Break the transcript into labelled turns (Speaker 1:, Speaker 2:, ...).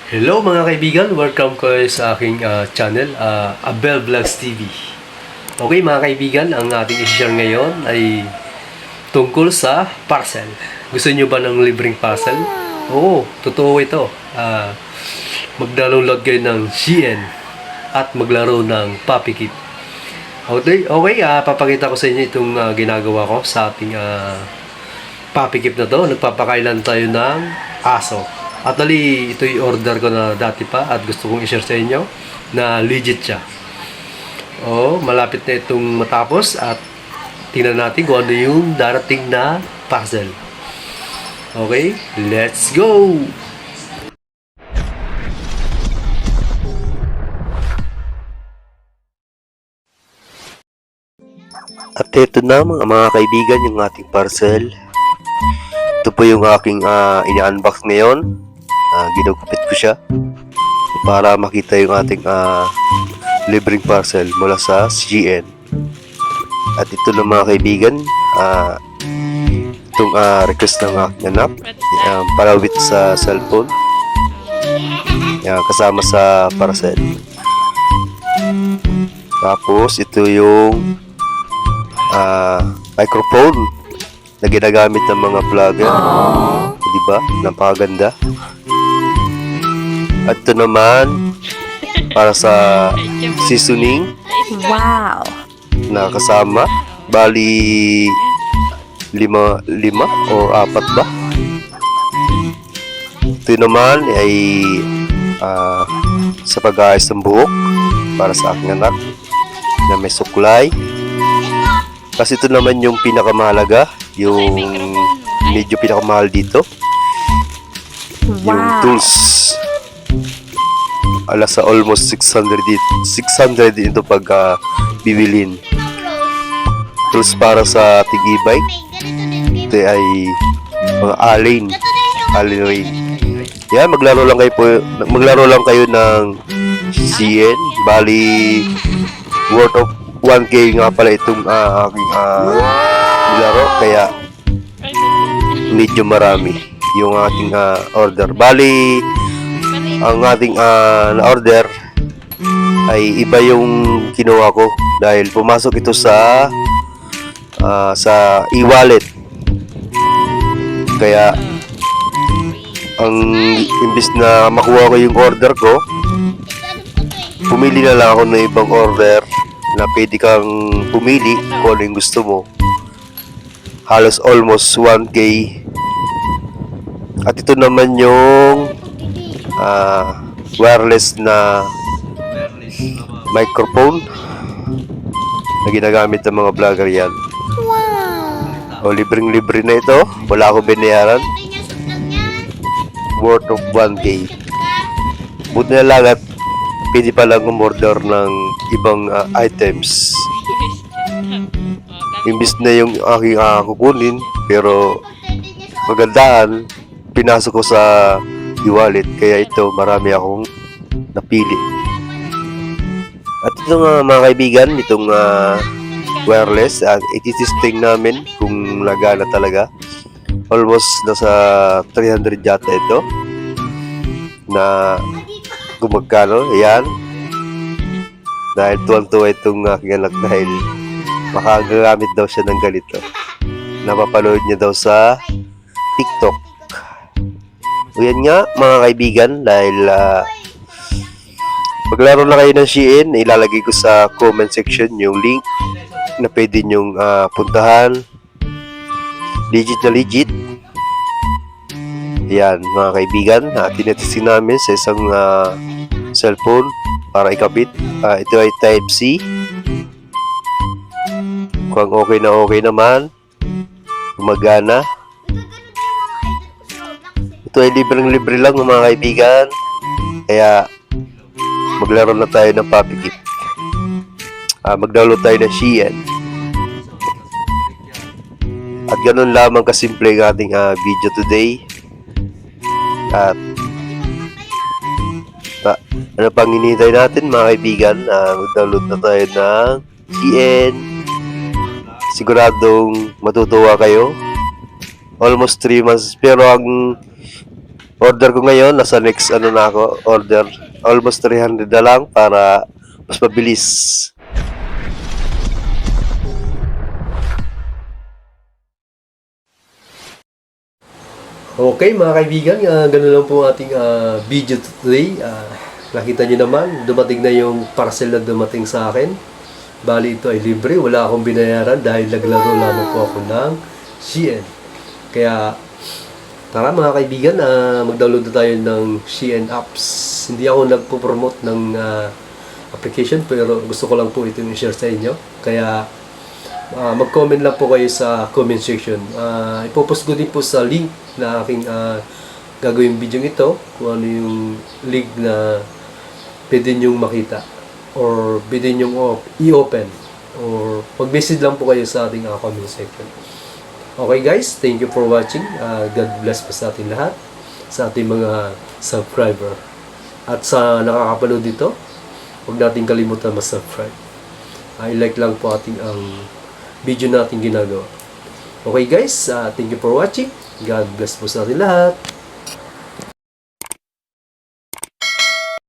Speaker 1: Hello mga kaibigan, welcome ko sa aking channel, Abel Vlogs TV. Okay mga kaibigan, ang ating i-share ngayon ay tungkol sa parcel. Gusto niyo ba ng libreng parcel? Oo, totoo ito. Mag-download kayo ng CN at maglaro ng Puppy Kit. Okay, papakita ko sa inyo itong ginagawa ko sa ating Puppy Kit na to. Nagpapakailan tayo ng aso. Actually, ito yung order ko na dati pa at gusto kong i-share sa inyo na legit siya. Malapit na itong matapos at tingnan natin kung ano yung darating na puzzle. Okay, let's go! At ito na mga kaibigan yung ating parcel. Ito po yung aking ina-unbox ngayon. Ginugupit ko siya para makita yung ating libreng parcel mula sa CGN. At ito na mga kaibigan, itong request ng aking anak, palawit sa cellphone, kasama sa parcel. Tapos ito yung microphone na ginagamit ng mga vlogger. Diba? Napakaganda. At ito naman para sa seasoning.
Speaker 2: Wow!
Speaker 1: Na kasama. Bali 5 o 4 ba? Ito naman ay sa pag-aayos ng buhok para sa aking anak na may suklay. Kasi ito naman yung pinakamahalaga, yung medyo pinakamahal dito. Yung tools. Sa almost 600 ito pag bibilin. Tools para sa ating e-bike. Ito ay mga allen ring. Yan, maglaro lang kayo ng CN. Bali worth of 1K nga pala itong aking nilaro, kaya medyo marami yung ating order. Bali ang ating na-order ay iba yung kinuha ko dahil pumasok ito sa e-wallet. Kaya ang imbis na makuha ko yung order ko, pumili na lang ako ng ibang order na pwede kang pumili kung ano yung gusto mo. Halos almost 1K. At ito naman yung wireless na microphone na ginagamit ng mga vlogger yan. Libreng-libre na ito. Wala akong binayaran. Worth of 1K. Buti na lang at pwede pa lang umorder ng ibang items. Imbis na yung aking kukunin, pero magandaan, pinasok ko sa e-wallet, kaya ito marami akong napili. At ito nga mga kaibigan, itong wireless, ititesting namin kung lagana talaga. Almost nasa 300 yata ito na gumagkano. Ayan, dahil tuwang-tuwa itong aking anak dahil makagamit daw siya ng ganito. Napapanood niya daw sa TikTok. O yan nga mga kaibigan, dahil maglaro na kayo ng Shein, ilalagay ko sa comment section yung link na pwede nyong puntahan. Legit na legit. Yan mga kaibigan, tinetesting namin sa isang cellphone para ikabit. Ito ay type C. Kung okay naman, gumagana. Ito ay libreng-libre lang mga kaibigan, kaya maglaro na tayo ng Puppy Kit. Mag-download tayo ng CN. At ganun lamang kasimple ang ating video today. At ano pang hinihintay natin mga kaibigan? Mag-download na tayo ng CN. Siguradong matutuwa kayo. Almost 3 months, pero ang order ko ngayon, nasa next ano na ako, order. Almost 300 na lang para mas mabilis. Okay mga kaibigan, ganun lang po ating video today. Nakita nyo naman, dumating na yung parcel na dumating sa akin. Bali ito ay libre, wala akong binayaran dahil naglaro lamang po ako ng CN. Kaya tara mga kaibigan, mag-download na tayo ng CN apps. Hindi ako nagpo-promote ng application pero gusto ko lang po ito i-share sa inyo. Kaya mag-comment lang po kayo sa comment section. Ipopost ko din po sa link na aking gagawin video ito kung ano yung link na pwede nyong makita or pwede nyong i-open or mag-message lang po kayo sa ating comment section. Okay guys, thank you for watching. God bless po sa ating lahat, sa ating mga subscriber. At sa nakakapanood dito, huwag natin kalimutan mag-subscribe. I-like lang po ating video natin ginagawa. Okay guys, thank you for watching. God bless po sa ating lahat.